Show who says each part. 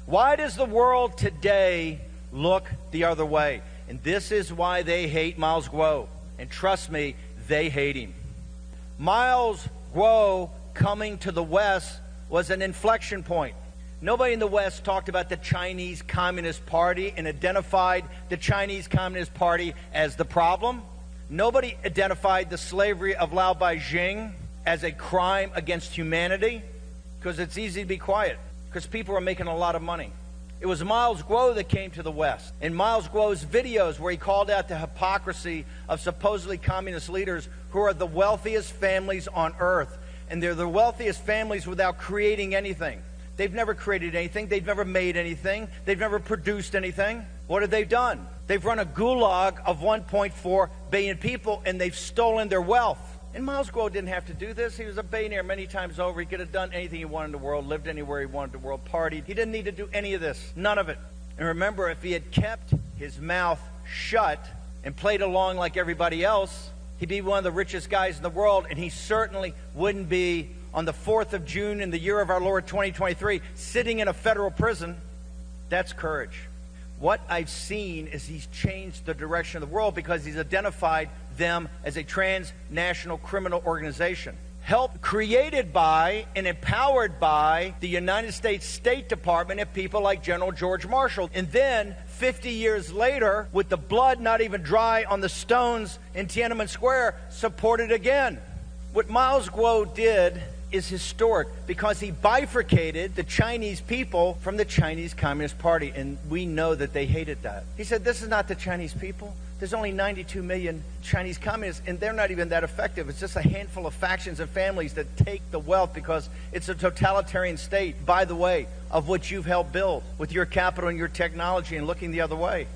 Speaker 1: Why does the world today look the other way? And this is why they hate Miles Guo. And trust me, they hate him. Miles Guo coming to the West was an inflection point. Nobody in the West talked about the Chinese Communist Party and identified the Chinese Communist Party as the problem. Nobody identified the slavery of Lao Beijing as a crime against humanity, because it's easy to be quiet, because people are making a lot of money. It was Miles Guo that came to the West. In Miles Guo's videos where he called out the hypocrisy of supposedly communist leaders who are the wealthiest families on earth. And they're the wealthiest families without creating anything. They've never created anything. They've never made anything. They've never produced anything. What have they done? They've run a gulag of 1.4 billion people, and they've stolen their wealth. And Miles Guo didn't have to do this. He was a billionaire many times over. He could have done anything he wanted in the world, lived anywhere he wanted in the world, partied. He didn't need to do any of this. None of it. And remember, if he had kept his mouth shut and played along like everybody else, he'd be one of the richest guys in the world, and he certainly wouldn't be on the 4th of June in the year of our Lord 2023 sitting in a federal prison. That's courage. What I've seen is he's changed the direction of the world because he's identified them as a transnational criminal organization, helped, created by and empowered by the United States State Department and people like General George Marshall. And then 50 years later, with the blood not even dry on the stones in Tiananmen Square, supported again. What Miles Guo did is historic because he bifurcated the Chinese people from the Chinese Communist Party, and we know that they hated that. He said, this is not the Chinese people. There's only 92 million Chinese communists, and they're not even that effective. It's just a handful of factions and families that take the wealth because it's a totalitarian state, by the way, of which you've helped build with your capital and your technology and looking the other way.